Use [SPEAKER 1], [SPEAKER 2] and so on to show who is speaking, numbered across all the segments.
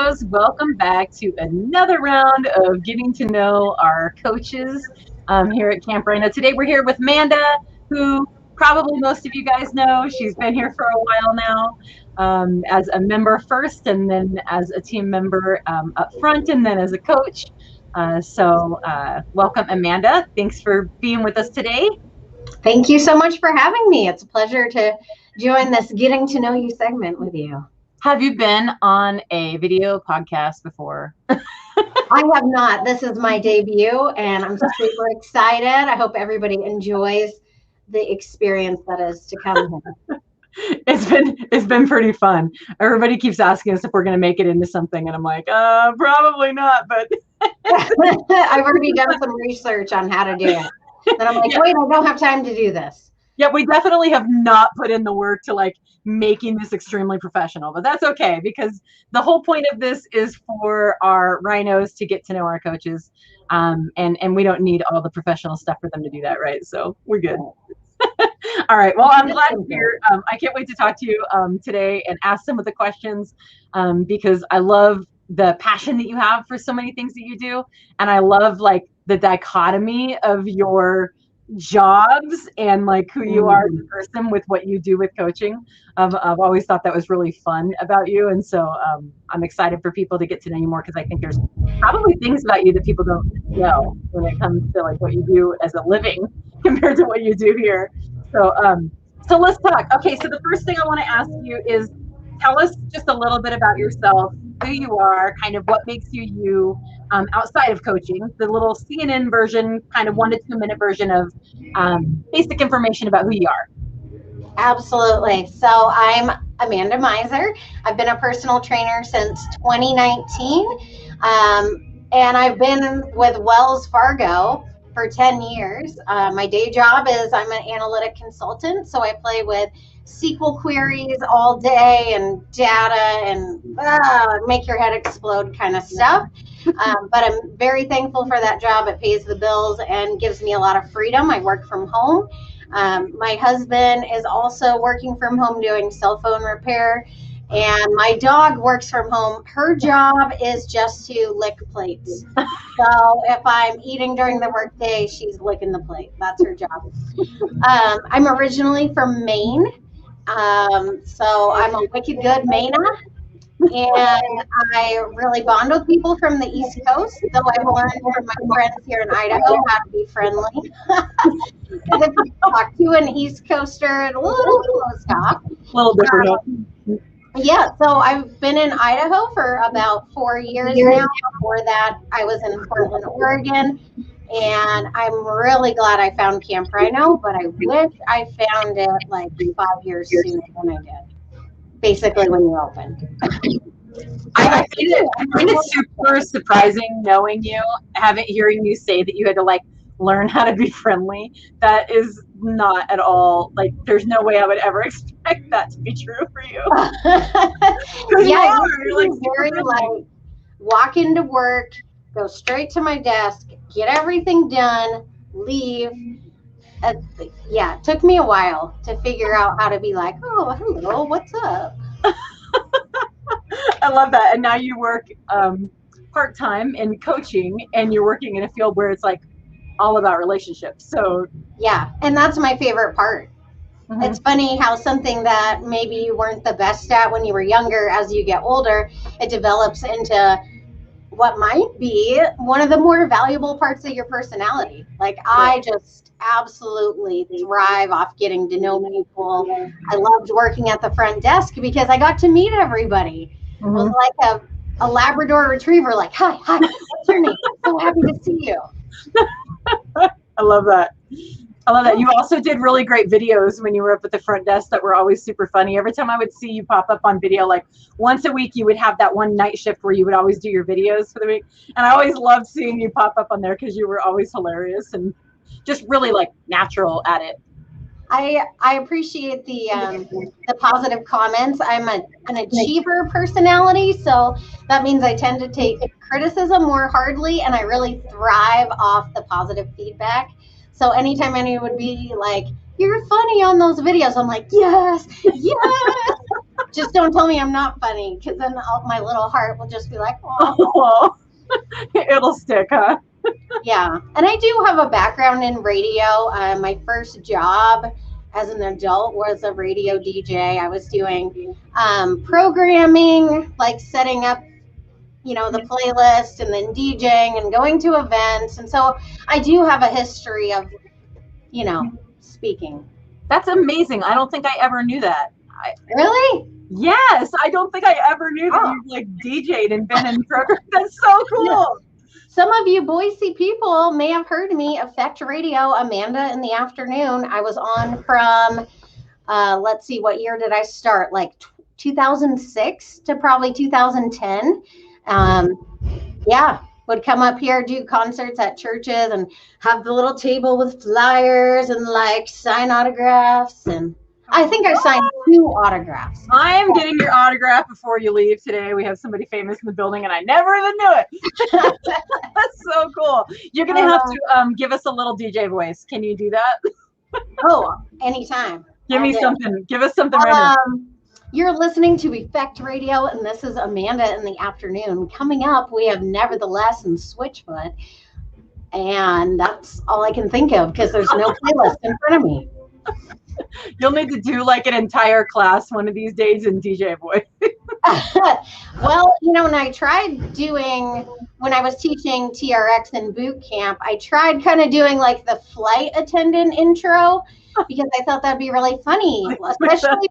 [SPEAKER 1] Rhinos. Welcome back to another round of getting to know our coaches here at Camp Rhino. Today we're here with Amanda, who probably most of you guys know. She's been here for a while now as a member first, and then as a team member up front, and then as a coach. So welcome, Amanda. Thanks for being with us today.
[SPEAKER 2] Thank you so much for having me. It's a pleasure to join this getting to know you segment with you.
[SPEAKER 1] Have you been on a video podcast before?
[SPEAKER 2] I have not. This is my debut and I'm super excited. I hope everybody enjoys the experience that is to come here.
[SPEAKER 1] It's been pretty fun. Everybody keeps asking us if we're going to make it into something, and I'm like, probably not. But
[SPEAKER 2] I've already done some research on how to do it. And I'm like, wait, I don't have time to do this.
[SPEAKER 1] Yeah, we definitely have not put in the work to like making this extremely professional, but that's okay because the whole point of this is for our rhinos to get to know our coaches, and we don't need all the professional stuff for them to do that, right? So we're good. All right. Well, I'm glad you're here. I can't wait to talk to you today and ask some of the questions because I love the passion that you have for so many things that you do, and I love like the dichotomy of your jobs and like who you are as a person with what you do with coaching. I've always thought that was really fun about you, and so I'm excited for people to get to know you more because I think there's probably things about you that people don't know when it comes to like what you do as a living compared to what you do here. So let's talk. Okay, so the first thing I want to ask you is tell us just a little bit about yourself, who you are, kind of what makes you you outside of coaching, the little CNN version, kind of 1 to 2 minute version of basic information about who you are.
[SPEAKER 2] Absolutely. So I'm Amanda Miser. I've been a personal trainer since 2019. And I've been with Wells Fargo for 10 years. My day job is I'm an analytic consultant. So I play with SQL queries all day and data and make your head explode kind of stuff. But I'm very thankful for that job. It pays the bills and gives me a lot of freedom. I work from home. My husband is also working from home doing cell phone repair. And my dog works from home. Her job is just to lick plates. So if I'm eating during the workday, she's licking the plate. That's her job. I'm originally from Maine. So I'm a wicked good Mainer. And I really bond with people from the East Coast, though I've learned from my friends here in Idaho how to be friendly. Because if you talk to an East Coaster, it's a little close talk.
[SPEAKER 1] A little different.
[SPEAKER 2] Yeah, so I've been in Idaho for about 4 years now. Before that, I was in Portland, Oregon. And I'm really glad I found Camp Rhino, but I wish I found it like 5 years sooner than I did. Basically when you opened.
[SPEAKER 1] I find it super surprising knowing you, hearing you say that you had to like learn how to be friendly. That is not at all like there's no way I would ever expect that to be true for you.
[SPEAKER 2] Yeah, you're like very like walk into work, go straight to my desk, get everything done, leave. Yeah, it took me a while to figure out how to be like, oh, hello, what's up?
[SPEAKER 1] I love that. And now you work part-time in coaching and you're working in a field where it's like all about relationships. So
[SPEAKER 2] yeah, and that's my favorite part. Mm-hmm. It's funny how something that maybe you weren't the best at when you were younger, as you get older, it develops into what might be one of the more valuable parts of your personality. Like I just absolutely thrive off getting to know people. I loved working at the front desk because I got to meet everybody. It was like a Labrador retriever, like, hi, what's your name? So happy to see you.
[SPEAKER 1] I love that. You also did really great videos when you were up at the front desk that were always super funny. Every time I would see you pop up on video, like once a week, you would have that one night shift where you would always do your videos for the week. And I always loved seeing you pop up on there because you were always hilarious and just really like natural at it.
[SPEAKER 2] I appreciate the positive comments. I'm an achiever personality, so that means I tend to take criticism more hardly, and I really thrive off the positive feedback. So anytime anyone would be like, "You're funny on those videos," I'm like, "Yes, yes." Just don't tell me I'm not funny, because then my little heart will just be like, oh.
[SPEAKER 1] Oh, it'll stick, huh?
[SPEAKER 2] Yeah. And I do have a background in radio. My first job as an adult was a radio DJ. I was doing programming, like setting up, the playlist, and then DJing and going to events. And so I do have a history of, speaking.
[SPEAKER 1] That's amazing. I don't think I ever knew that.
[SPEAKER 2] Really?
[SPEAKER 1] Yes, I don't think I ever knew that you like DJ'd and been in programs. That's so cool.
[SPEAKER 2] Yeah. Some of you Boise people may have heard me. Effect Radio, Amanda in the Afternoon. I was on from, let's see, what year did I start? Like 2006 to probably 2010. Yeah, would come up here, do concerts at churches, and have the little table with flyers and like sign autographs. And I think I signed 2 autographs.
[SPEAKER 1] I am getting your autograph before you leave today. We have somebody famous in the building, and I never even knew it. That's so cool. You're going to have to give us a little DJ voice. Can you do that?
[SPEAKER 2] Oh, anytime.
[SPEAKER 1] Give me something. Give us something right now.
[SPEAKER 2] You're listening to Effect Radio, and this is Amanda in the Afternoon. Coming up, we have Nevertheless and Switchfoot. And that's all I can think of, because there's no playlist in front of me.
[SPEAKER 1] You'll need to do like an entire class one of these days in DJ voice.
[SPEAKER 2] Well, when I tried doing, when I was teaching TRX in boot camp, I tried kind of doing like the flight attendant intro, because I thought that'd be really funny, especially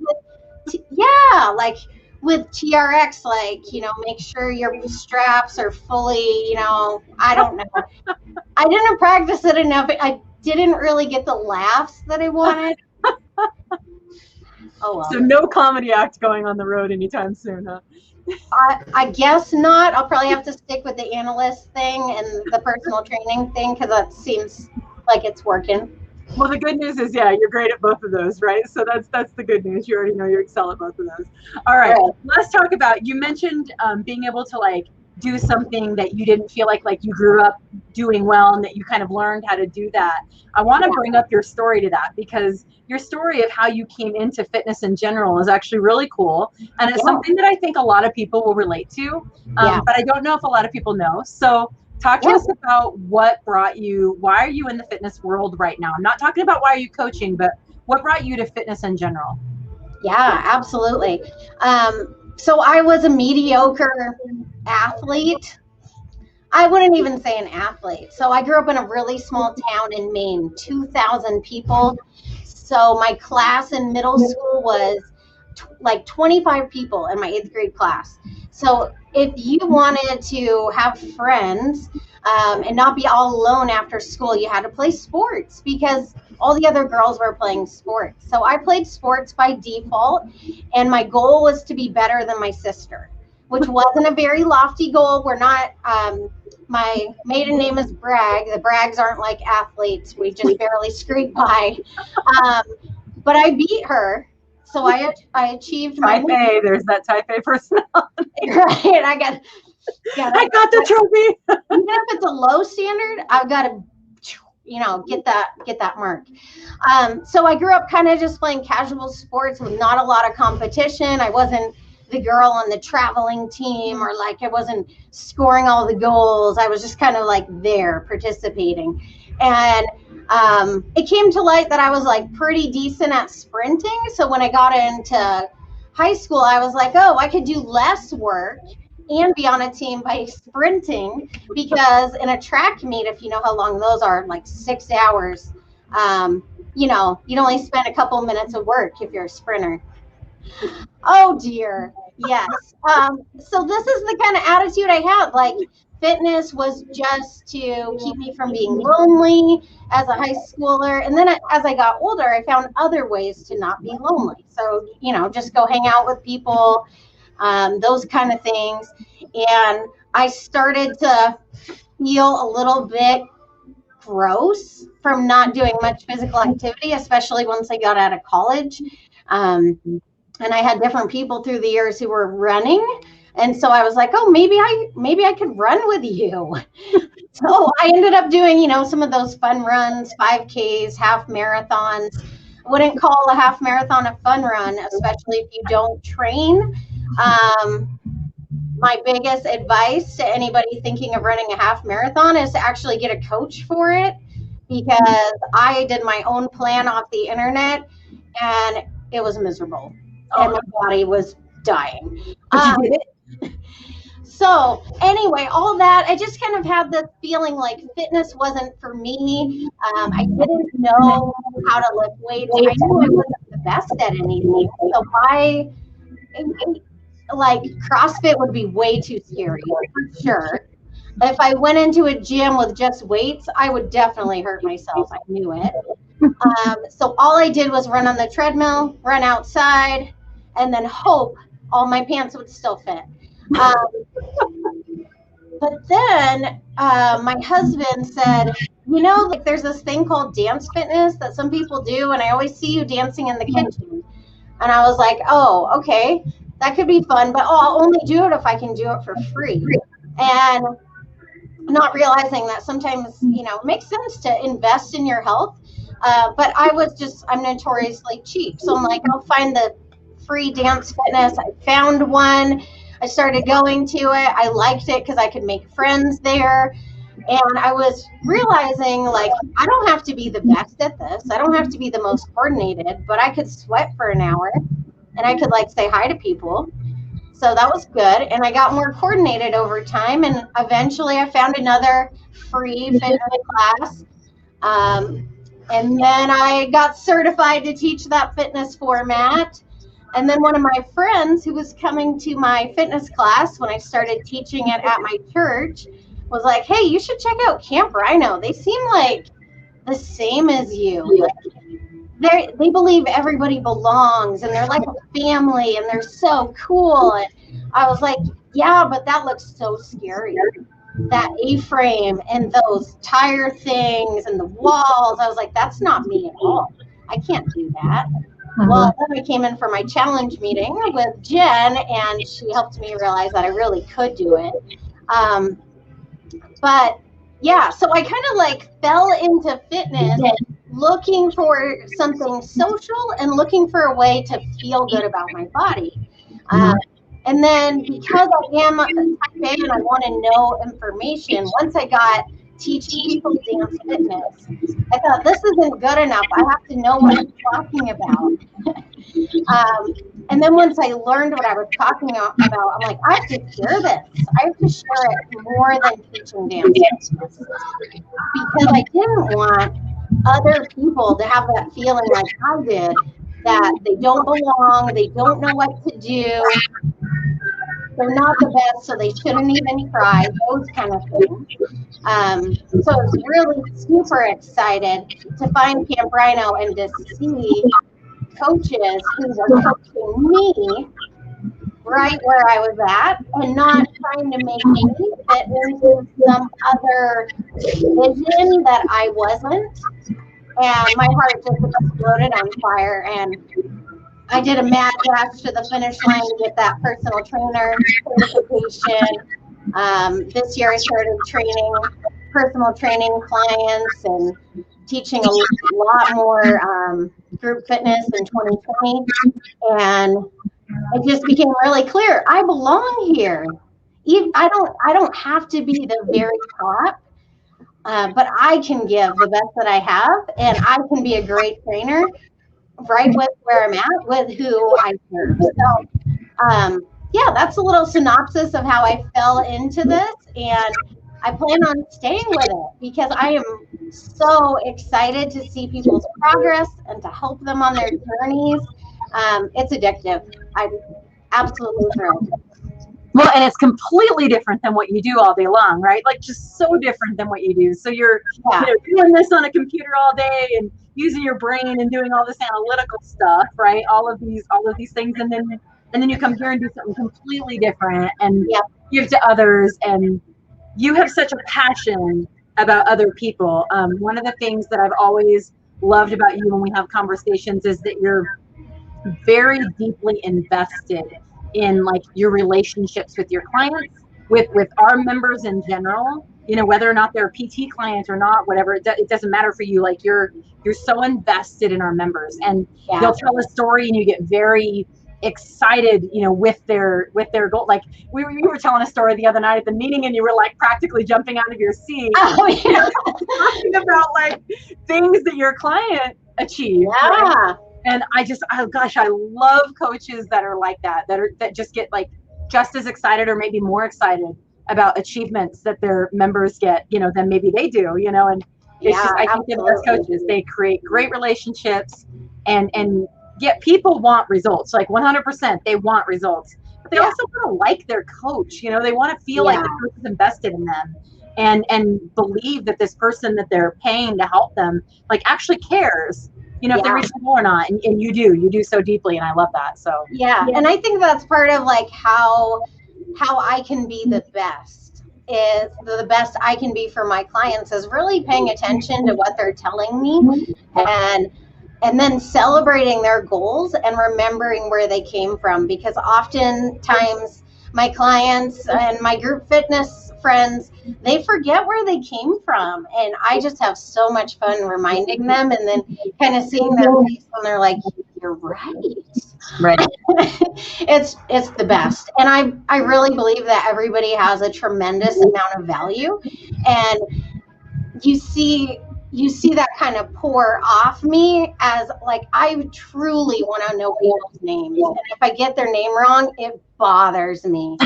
[SPEAKER 2] like with TRX, like, make sure your straps are fully, I don't know. I didn't practice it enough. I didn't really get the laughs that I wanted. Oh, well.
[SPEAKER 1] So no comedy act going on the road anytime soon, huh?
[SPEAKER 2] I guess not. I'll probably have to stick with the analyst thing and the personal training thing, because that seems like it's working.
[SPEAKER 1] Well, the good news is, you're great at both of those, right? So that's the good news. You already know you excel at both of those. All right. Let's talk about, you mentioned being able to like do something that you didn't feel like you grew up doing well, and that you kind of learned how to do that. I want to bring up your story to that, because your story of how you came into fitness in general is actually really cool. And it's something that I think a lot of people will relate to, but I don't know if a lot of people know. So talk to us about what brought you, why are you in the fitness world right now? I'm not talking about why are you coaching, but what brought you to fitness in general?
[SPEAKER 2] Yeah, absolutely. So I was a mediocre athlete. I wouldn't even say an athlete. So I grew up in a really small town in Maine, 2,000 people. So my class in middle school was like 25 people in my 8th grade class. So if you wanted to have friends and not be all alone after school, you had to play sports, because all the other girls were playing sports. So I played sports by default, and my goal was to be better than my sister, which wasn't a very lofty goal. We're not, my maiden name is Bragg. The Braggs aren't like athletes. We just barely scraped by. But I beat her. So I achieved my
[SPEAKER 1] Type A. There's that Type A personality.
[SPEAKER 2] Right. I got
[SPEAKER 1] the trophy.
[SPEAKER 2] Even if it's a low standard, I've got to, get that mark. So I grew up kind of just playing casual sports with not a lot of competition. I wasn't the girl on the traveling team, or like I wasn't scoring all the goals. I was just kind of like there participating. And it came to light that I was like pretty decent at sprinting. So when I got into high school, I was like, oh, I could do less work and be on a team by sprinting, because in a track meet, if you know how long those are, like 6 hours, you'd only spend a couple minutes of work if you're a sprinter. Oh dear. Yes. So this is the kind of attitude I had. Like, fitness was just to keep me from being lonely as a high schooler. And then as I got older, I found other ways to not be lonely. So, just go hang out with people, those kind of things. And I started to feel a little bit gross from not doing much physical activity, especially once I got out of college. And I had different people through the years who were running. And so I was like, oh, maybe I could run with you. So I ended up doing, some of those fun runs, 5Ks, half marathons. wouldn't call a half marathon a fun run, especially if you don't train. My biggest advice to anybody thinking of running a half marathon is to actually get a coach for it, because I did my own plan off the internet and it was miserable and my body was dying.
[SPEAKER 1] But you did it.
[SPEAKER 2] So anyway, all that, I just kind of had this feeling like fitness wasn't for me. I didn't know how to lift weights. I knew I wasn't the best at anything. So like CrossFit would be way too scary for sure. If I went into a gym with just weights, I would definitely hurt myself. I knew it. So all I did was run on the treadmill, run outside, and then hope all my pants would still fit. But then my husband said, like there's this thing called dance fitness that some people do, and I always see you dancing in the kitchen. And I was like, oh, okay, that could be fun, but I'll only do it if I can do it for free. And not realizing that sometimes, it makes sense to invest in your health. But I'm notoriously cheap. So I'm like, I'll find the free dance fitness. I found one. I started going to it. I liked it because I could make friends there. And I was realizing, like, I don't have to be the best at this. I don't have to be the most coordinated, but I could sweat for an hour and I could, like, say hi to people. So that was good. And I got more coordinated over time. And eventually I found another free fitness class. And then I got certified to teach that fitness format. And then one of my friends who was coming to my fitness class when I started teaching it at my church was like, hey, you should check out Camp Rhino. They seem like the same as you. Like, they believe everybody belongs and they're like a family and they're so cool. And I was like, yeah, but that looks so scary. That A-frame and those tire things and the walls. I was like, that's not me at all. I can't do that. Well, then I came in for my challenge meeting with Jen, and she helped me realize that I really could do it. But yeah, so I kind of like fell into fitness looking for something social and looking for a way to feel good about my body. And then because I am a type A and I want to know information, once I got teaching people dance fitness, I thought this isn't good enough. I have to know what I'm talking about. And then once I learned what I was talking about, I'm like, I have to share this. I have to share it more than teaching dance fitness, because I didn't want other people to have that feeling like I did, that they don't belong, they don't know what to do, they're not the best, so they shouldn't even try, those kind of things. So I was really super excited to find Camp Rhino and to see coaches who were coaching me right where I was at and not trying to make me fit into some other vision that I wasn't. And my heart just exploded on fire, and I did a mad dash to the finish line to get that personal trainer certification. This year I started training personal training clients and teaching a lot more group fitness in 2020. And it just became really clear, I belong here. I don't have to be the very top, but I can give the best that I have, and I can be a great trainer right with where I'm at, with who I serve. So, yeah, that's a little synopsis of how I fell into this, and I plan on staying with it because I am so excited to see people's progress and to help them on their journeys. It's addictive. I'm absolutely thrilled.
[SPEAKER 1] Well, and it's completely different than what you do all day long, right? Like just so different than what you do. So you're doing this on a computer all day and using your brain and doing all this analytical stuff, right? All of these things, and then you come here and do something completely different and give to others. And you have such a passion about other people. One of the things that I've always loved about you when we have conversations is that you're very deeply invested in like your relationships with your clients, with our members in general. whether or not they're a PT client or not, whatever, it doesn't matter for you. Like you're so invested in our members, and they'll tell a story and you get very excited, with their goal. Like you were telling a story the other night at the meeting, and you were like practically jumping out of your seat, talking about like things that your client achieved.
[SPEAKER 2] Yeah.
[SPEAKER 1] Right? And I love coaches that are like that just get like just as excited or maybe more excited about achievements that their members get, than maybe they do, and it's just, I think the best coaches, they create great relationships, and yet people want results, like 100%, they want results, but they also want to like their coach, they want to feel like the coach is invested in them, and believe that this person that they're paying to help them, like, actually cares, if they reach the goal or not, and you do so deeply, and I love that. So
[SPEAKER 2] and I think that's part of like how I can be the best I can be for my clients is really paying attention to what they're telling me, and then celebrating their goals and remembering where they came from, because oftentimes my clients and my group fitness friends, they forget where they came from, and I just have so much fun reminding them, and then kind of seeing their face when they're like, you're right. It's the best. And I really believe that everybody has a tremendous amount of value, and you see that kind of pour off me as like, I truly want to know people's names, and if I get their name wrong, it bothers me.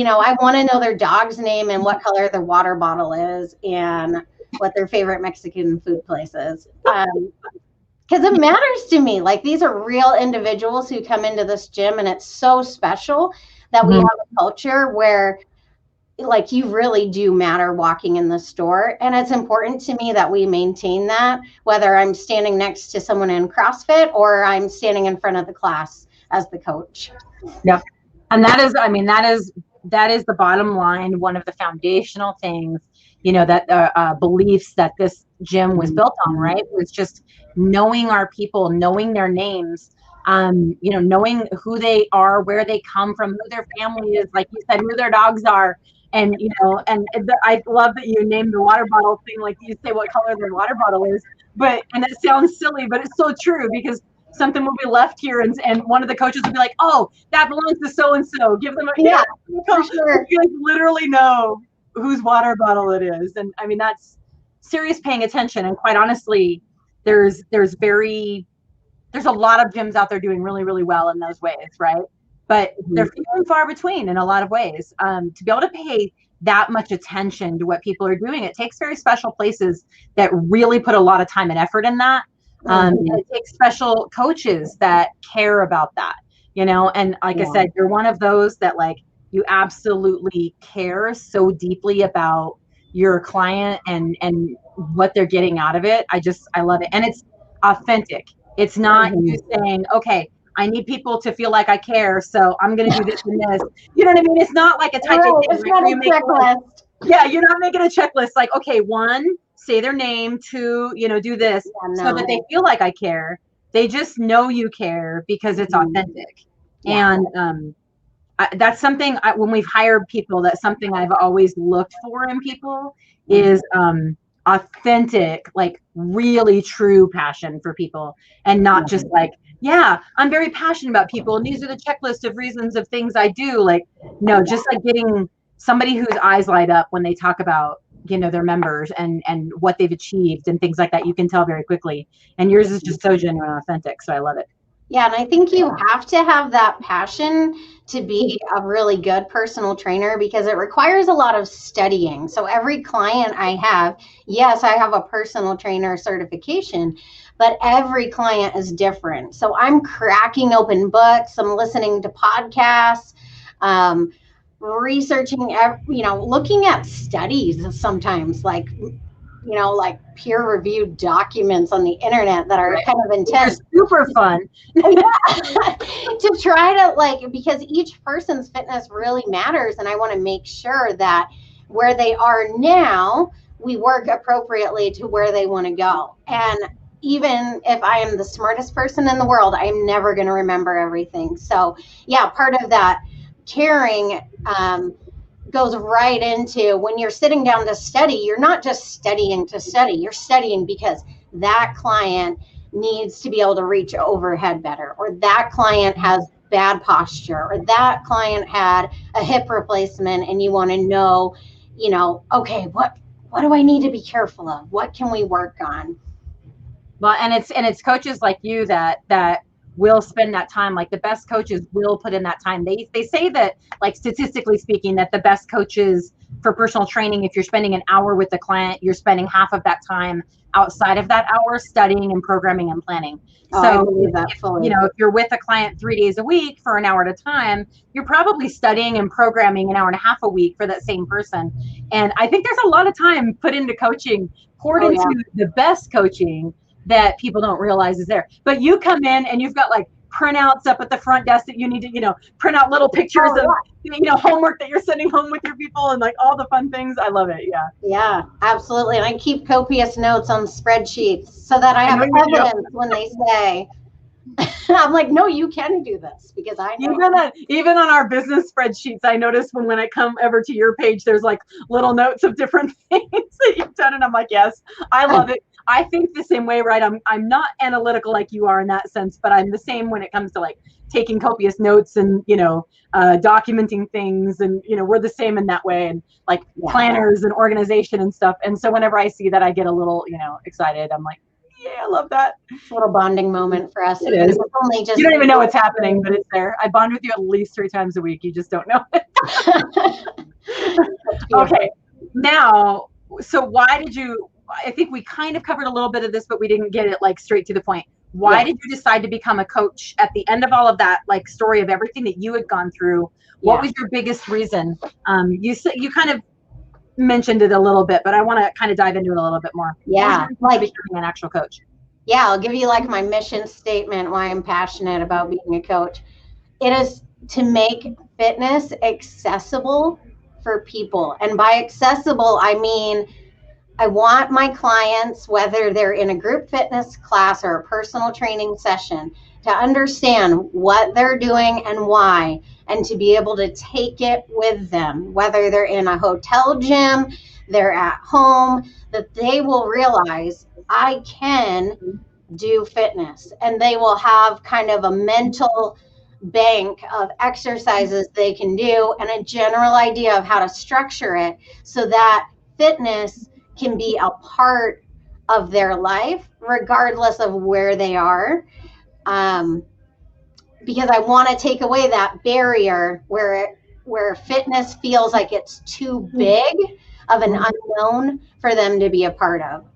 [SPEAKER 2] I want to know their dog's name and what color their water bottle is and what their favorite Mexican food place is. Because it matters to me. Like, these are real individuals who come into this gym, and it's so special that we have a culture where, like, you really do matter walking in the store. And it's important to me that we maintain that, whether I'm standing next to someone in CrossFit or I'm standing in front of the class as the coach.
[SPEAKER 1] Yeah. And that is the bottom line. One of the foundational things, that beliefs that this gym was built on, right? It was just knowing our people, knowing their names, knowing who they are, where they come from, who their family is, like you said, who their dogs are. And, I love that you named the water bottle thing, like you say what color their water bottle is, and it sounds silly, but it's so true, because something will be left here, and one of the coaches will be like, oh, that belongs to so-and-so. Give them
[SPEAKER 2] for sure.
[SPEAKER 1] You guys literally know whose water bottle it is. And I mean, that's serious paying attention. And quite honestly, there's a lot of gyms out there doing really, really well in those ways, right? But they're few and far between in a lot of ways. To be able to pay that much attention to what people are doing, it takes very special places that really put a lot of time and effort in that. It takes special coaches that care about that, and like I said, you're one of those that, like, you absolutely care so deeply about your client and what they're getting out of it. I love it. And it's authentic. It's not you saying, okay, I need people to feel like I care, so I'm going to do this and this. You know what I mean? It's not like a type of thing.
[SPEAKER 2] It's not a checklist.
[SPEAKER 1] You're not making a checklist like, okay, 1, say their name, 2, do this, so that they feel like I care. They just know you care because it's authentic. And that's something, when we've hired people, that's something I've always looked for in people is authentic, like really true passion for people, and not just like, I'm very passionate about people, and these are the checklist of reasons of things I do. Like, no, just like getting somebody whose eyes light up when they talk about, their members and what they've achieved and things like that. You can tell very quickly. And yours is just so genuine and authentic. So I love it.
[SPEAKER 2] Yeah, and I think you have to have that passion to be a really good personal trainer, because it requires a lot of studying. So every client I have, yes, I have a personal trainer certification, but every client is different. So I'm cracking open books, I'm listening to podcasts, researching, looking at studies sometimes, like peer-reviewed documents on the internet that are kind of intense.
[SPEAKER 1] They're super fun.
[SPEAKER 2] To try to, because each person's fitness really matters, and I want to make sure that where they are now, we work appropriately to where they want to go. And even if I am the smartest person in the world, I'm never going to remember everything. So part of that caring goes right into when you're sitting down to study, you're not just studying to study, you're studying because that client needs to be able to reach overhead better, or that client has bad posture, or that client had a hip replacement and you want to know, okay, what do I need to be careful of? What can we work on?
[SPEAKER 1] Well, and it's coaches like you that will spend that time. Like the best coaches will put in that time. They say that, like, statistically speaking, that the best coaches for personal training, if you're spending an hour with the client, you're spending half of that time outside of that hour studying and programming and planning.
[SPEAKER 2] I
[SPEAKER 1] So
[SPEAKER 2] believe that fully.
[SPEAKER 1] if you're with a client 3 days a week for an hour at a time, you're probably studying and programming an hour and a half a week for that same person. And I think there's a lot of time put into coaching, poured into the best coaching, that people don't realize is there. But you come in and you've got like printouts up at the front desk that you need to, print out little pictures of, homework that you're sending home with your people and like all the fun things. I love it. Yeah.
[SPEAKER 2] Yeah, absolutely. And I keep copious notes on spreadsheets so that I have evidence when they say, I'm like, no, you can do this because I know.
[SPEAKER 1] Even on our business spreadsheets, I notice when I come over to your page, there's like little notes of different things that you've done. And I'm like, yes, I love it. I think the same way, right? I'm not analytical like you are in that sense, but I'm the same when it comes to like taking copious notes and, documenting things. And, we're the same in that way, and like planners and organization and stuff. And so whenever I see that, I get a little, excited. I'm like, yeah, I love that.
[SPEAKER 2] It's a little bonding moment for us.
[SPEAKER 1] It is.
[SPEAKER 2] Only just
[SPEAKER 1] you don't even know what's happening, but it's there. I bond with you at least 3 times a week. You just don't know it. Okay. Now, so why did you, I think we kind of covered a little bit of this, but we didn't get it like straight to the point. Why did you decide to become a coach at the end of all of that, like story of everything that you had gone through? What was your biggest reason? You kind of mentioned it a little bit, but I want to kind of dive into it a little bit more.
[SPEAKER 2] Yeah.
[SPEAKER 1] Like becoming an actual coach.
[SPEAKER 2] Yeah. I'll give you like my mission statement, why I'm passionate about being a coach. It is to make fitness accessible for people. And by accessible, I mean, I want my clients, whether they're in a group fitness class or a personal training session, to understand what they're doing and why, and to be able to take it with them, whether they're in a hotel gym, they're at home, that they will realize I can do fitness, and they will have kind of a mental bank of exercises they can do and a general idea of how to structure it so that fitness can be a part of their life regardless of where they are, because I want to take away that barrier where fitness feels like it's too big of an unknown for them to be a part of.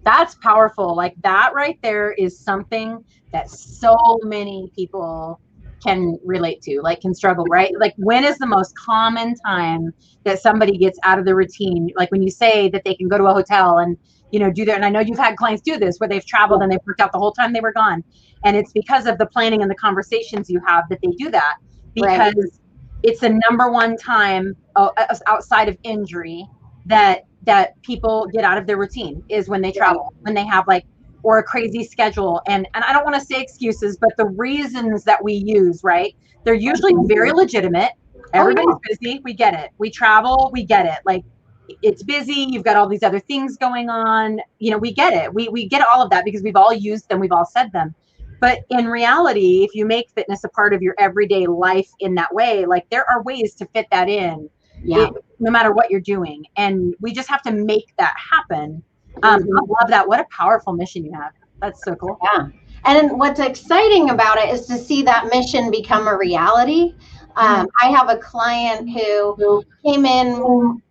[SPEAKER 1] That's powerful. Like that right there is something that so many people can relate to, like can struggle, right? Like when is the most common time that somebody gets out of the routine? Like when you say that they can go to a hotel and, do that. And I know you've had clients do this where they've traveled and they've worked out the whole time they were gone. And it's because of the planning and the conversations you have that they do that, because it's the number one time outside of injury that people get out of their routine is when they travel, when they have like, or a crazy schedule. And I don't want to say excuses, but the reasons that we use, right? They're usually very legitimate. Everybody's busy. We get it. We travel. We get it. Like it's busy. You've got all these other things going on. We get it. We get all of that because we've all used them. We've all said them. But in reality, if you make fitness a part of your everyday life in that way, like there are ways to fit that in, no matter what you're doing. And we just have to make that happen. I love that. What a powerful mission you have. That's so cool.
[SPEAKER 2] Yeah. And what's exciting about it is to see that mission become a reality. I have a client who came in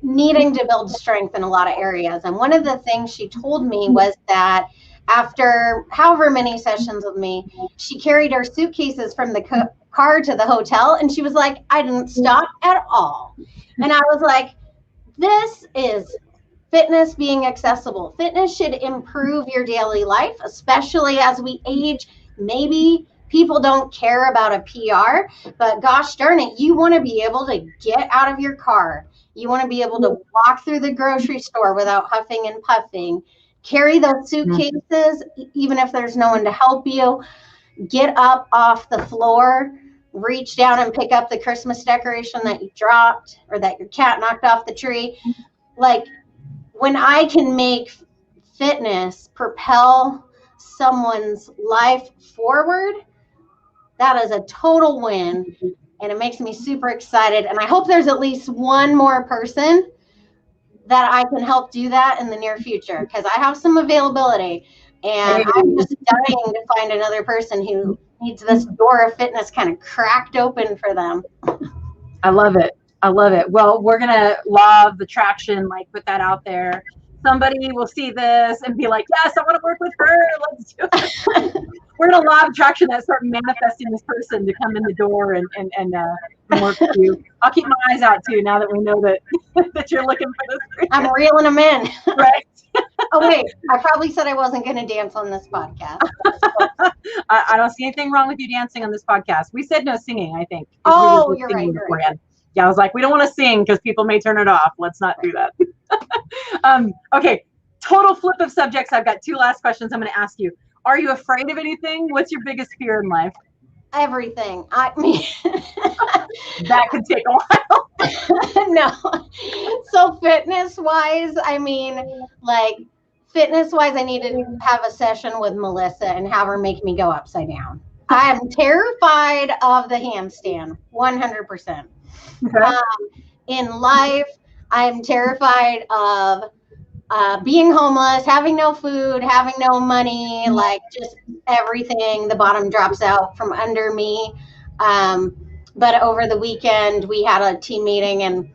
[SPEAKER 2] needing to build strength in a lot of areas. And one of the things she told me was that after however many sessions with me, she carried her suitcases from the car to the hotel. And she was like, I didn't stop at all. And I was like, this is fitness being accessible. Fitness should improve your daily life, especially as we age. Maybe people don't care about a PR, but gosh darn it, you want to be able to get out of your car. You want to be able to walk through the grocery store without huffing and puffing, carry those suitcases, even if there's no one to help you, get up off the floor reach down and pick up the Christmas decoration that you dropped or that your cat knocked off the tree. Like, when I can make fitness propel someone's life forward, that is a total win. And it makes me super excited. And I hope there's at least one more person that I can help do that in the near future, because I have some availability and I'm just dying to find another person who needs this door of fitness kind of cracked open for them.
[SPEAKER 1] I love it. I love it. Well, we're going to love the traction, like put that out there. Somebody will see this and be like, yes, I want to work with her. Let's do it. We're going to love traction that start manifesting this person to come in the door and work with you. I'll keep my eyes out too, now that we know that that you're looking for this.
[SPEAKER 2] I'm reeling them in.
[SPEAKER 1] Right.
[SPEAKER 2] Oh, wait, I probably said I wasn't going to dance on this podcast.
[SPEAKER 1] I don't see anything wrong with you dancing on this podcast. We said no singing, I think.
[SPEAKER 2] Oh, you're right. You're right.
[SPEAKER 1] Yeah, I was like, we don't want to sing because people may turn it off. Let's not do that. Okay, total flip of subjects. I've got two last questions I'm going to ask you. Are you afraid of anything? What's your biggest fear in life?
[SPEAKER 2] Everything. I mean,
[SPEAKER 1] that could take a while.
[SPEAKER 2] No. So fitness-wise, I mean, like, fitness-wise, I need to have a session with Melissa and have her make me go upside down. I am terrified of the handstand, 100%.
[SPEAKER 1] Okay.
[SPEAKER 2] In life, I'm terrified of being homeless, having no food, having no money, like just everything. The bottom drops out from under me. But over the weekend, we had a team meeting and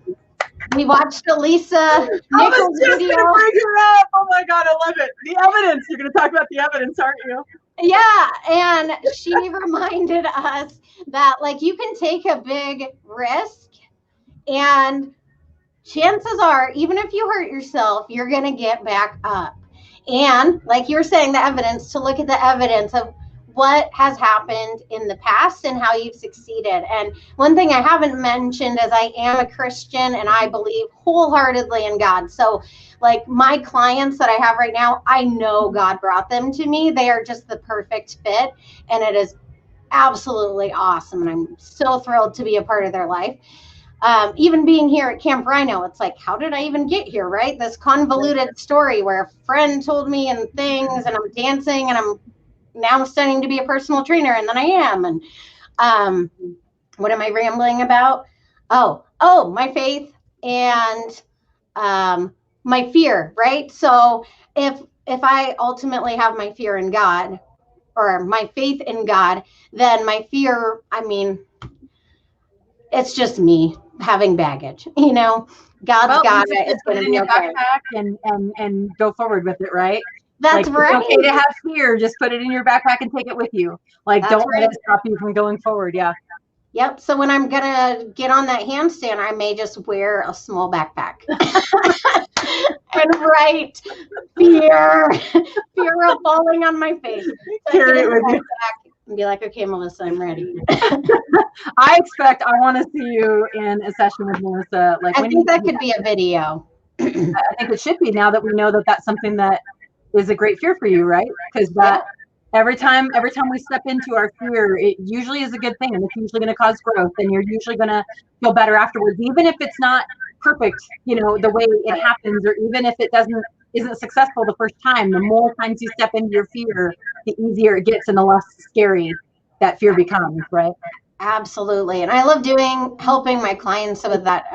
[SPEAKER 2] we watched Elisa Nichols' video.
[SPEAKER 1] Gonna bring her up. Oh my God, I love it. The evidence. You're going to talk about the evidence, aren't you?
[SPEAKER 2] Yeah, and she reminded us that, like, you can take a big risk, and chances are, even if you hurt yourself, you're going to get back up. And like you were saying, the evidence, to look at the evidence of what has happened in the past and how you've succeeded. And one thing I haven't mentioned is I am a Christian and I believe wholeheartedly in God. So like my clients that I have right now, I know God brought them to me. They are just the perfect fit. And it is absolutely awesome. And I'm so thrilled to be a part of their life. Even being here at Camp Rhino, it's like, how did I even get here, right? This convoluted story where a friend told me and things, and I'm dancing, and I'm now studying to be a personal trainer, and then I am. And what am I rambling about? Oh, my faith and my fear, right? So if I ultimately have my fear in God, or my faith in God, then my fear, I mean, it's just me having baggage, you know. God's got it. It's going to be okay.
[SPEAKER 1] Backpack and go forward with it, right?
[SPEAKER 2] That's
[SPEAKER 1] like,
[SPEAKER 2] right.
[SPEAKER 1] It's okay to have fear. Just put it in your backpack and take it with you. Like, that's don't let it stop you from going forward. Yeah.
[SPEAKER 2] Yep. So when I'm gonna get on that handstand, I may just wear a small backpack and write fear of falling on my face. So
[SPEAKER 1] carry it with you.
[SPEAKER 2] And be like, okay, Melissa, I'm ready.
[SPEAKER 1] I want to see you in a session with Melissa. Like,
[SPEAKER 2] I think that could be a video.
[SPEAKER 1] I think it should be, now that we know that that's something that is a great fear for you, right? Because that every time we step into our fear, it usually is a good thing, and it's usually going to cause growth, and you're usually going to feel better afterwards, even if it's not perfect, you know, the way it happens, or even if it isn't successful the first time. The more times you step into your fear, the easier it gets and the less scary that fear becomes, right?
[SPEAKER 2] Absolutely. And I love helping my clients with that,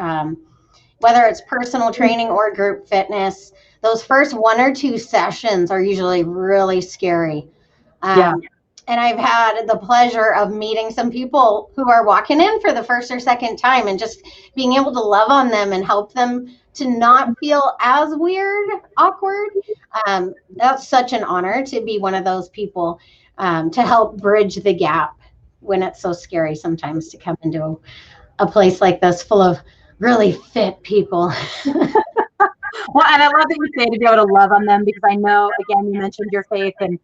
[SPEAKER 2] whether it's personal training or group fitness. Those first 1 or 2 sessions are usually really scary. And I've had the pleasure of meeting some people who are walking in for the first or second time, and just being able to love on them and help them to not feel as weird, awkward. That's such an honor to be one of those people, to help bridge the gap when it's so scary sometimes to come into a place like this full of really fit people.
[SPEAKER 1] Well, and I love that you say to be able to love on them, because I know, again, you mentioned your faith, and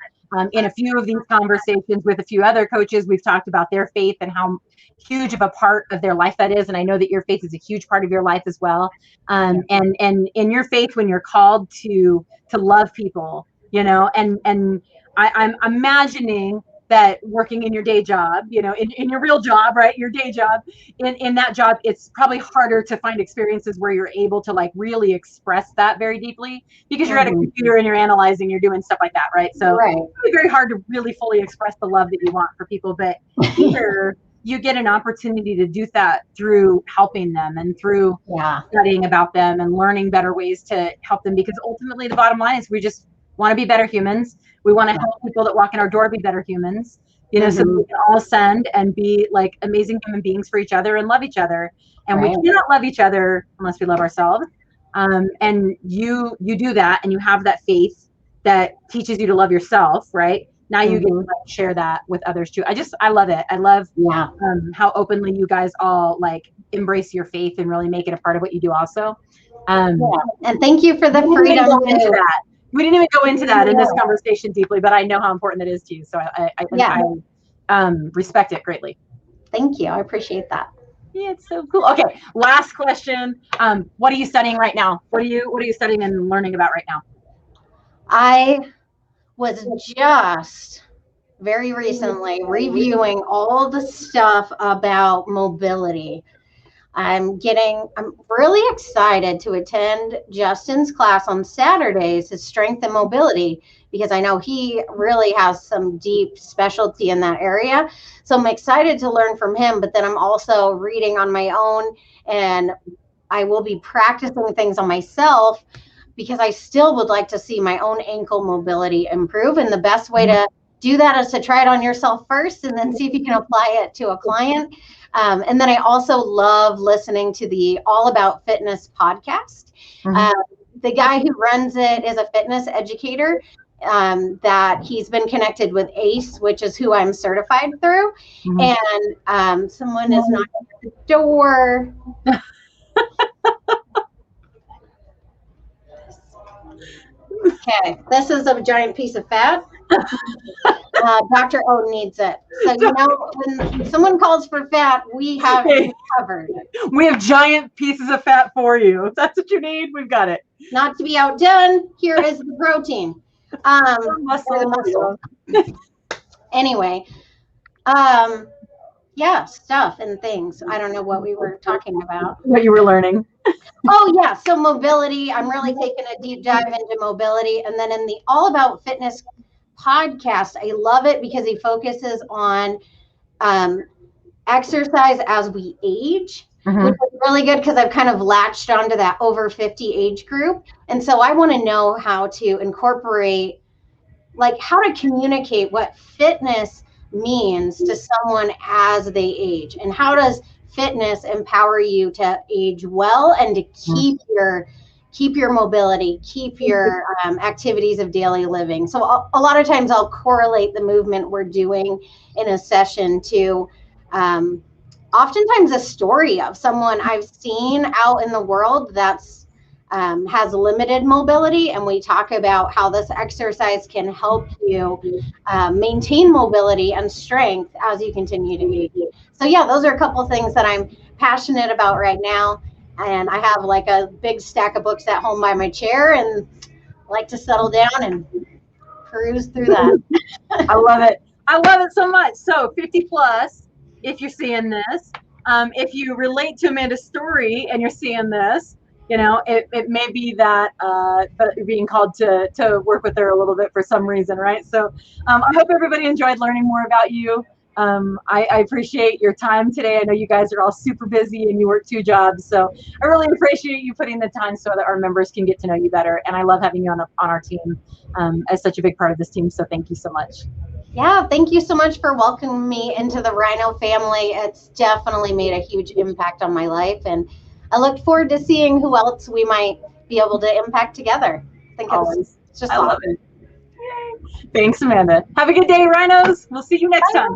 [SPEAKER 1] in a few of these conversations with a few other coaches, we've talked about their faith and how huge of a part of their life that is. And I know that your faith is a huge part of your life as well. And in your faith, when you're called to love people, you know, and I'm imagining that working in your day job, in your real job, right? Your day job, in that job, it's probably harder to find experiences where you're able to like really express that very deeply because you're at a computer and you're analyzing, you're doing stuff like that, right? So it's really very hard to really fully express the love that you want for people. But here you get an opportunity to do that through helping them and through studying about them and learning better ways to help them, because ultimately the bottom line is we just want to be better humans. We want to help people that walk in our door be better humans, so that we can all ascend and be like amazing human beings for each other and love each other. And we cannot love each other unless we love ourselves. And you do that, and you have that faith that teaches you to love yourself, right? Now you get to like share that with others too. I love it. I love how openly you guys all like embrace your faith and really make it a part of what you do also.
[SPEAKER 2] And thank you for the freedom
[SPEAKER 1] into that. We didn't even go into that in this conversation deeply, but I know how important that is to you. So I respect it greatly.
[SPEAKER 2] Thank you. I appreciate that.
[SPEAKER 1] Yeah, it's so cool. Okay, last question. What are you studying right now? What are you studying and learning about right now?
[SPEAKER 2] I was just very recently reviewing all the stuff about mobility. I'm really excited to attend Justin's class on Saturdays, his strength and mobility, because I know he really has some deep specialty in that area. So I'm excited to learn from him, but then I'm also reading on my own, and I will be practicing things on myself because I still would like to see my own ankle mobility improve. And the best way to do that is to try it on yourself first and then see if you can apply it to a client. And then I also love listening to the All About Fitness podcast. The guy who runs it is a fitness educator that he's been connected with ACE, which is who I'm certified through. And someone is knocking at the door. Okay, this is a giant piece of fat. Dr. O needs it. So, when someone calls for fat, we have it covered.
[SPEAKER 1] We have giant pieces of fat for you. If that's what you need, we've got it.
[SPEAKER 2] Not to be outdone, here is the protein. Muscle. Anyway, stuff and things. I don't know what we were talking about.
[SPEAKER 1] What you were learning.
[SPEAKER 2] Oh, yeah. So mobility, I'm really taking a deep dive into mobility. And then in the All About Fitness podcast, I love it because he focuses on exercise as we age, which is really good because I've kind of latched onto that over 50 age group. And so I want to know how to incorporate, like how to communicate what fitness means to someone as they age, and how does fitness empower you to age well and to keep your mobility, keep your activities of daily living. So a lot of times I'll correlate the movement we're doing in a session to oftentimes a story of someone I've seen out in the world that's has limited mobility, and we talk about how this exercise can help you maintain mobility and strength as you continue to age. So yeah, those are a couple of things that I'm passionate about right now, and I have like a big stack of books at home by my chair, and like to settle down and peruse through that.
[SPEAKER 1] I love it so much. So 50 plus, if you're seeing this, if you relate to Amanda's story and you're seeing this, it may be that you're being called to work with her a little bit for some reason, right? So I hope everybody enjoyed learning more about you. I appreciate your time today. I know you guys are all super busy and you work 2 jobs, so I really appreciate you putting the time so that our members can get to know you better. And I love having you on our team as such a big part of this team. So thank you so much.
[SPEAKER 2] Yeah, thank you so much for welcoming me into the Rhino family. It's definitely made a huge impact on my life, and I look forward to seeing who else we might be able to impact together. I think it's just awesome.
[SPEAKER 1] Love it. Yay. Thanks, Amanda. Have a good day, Rhinos. We'll see you next time.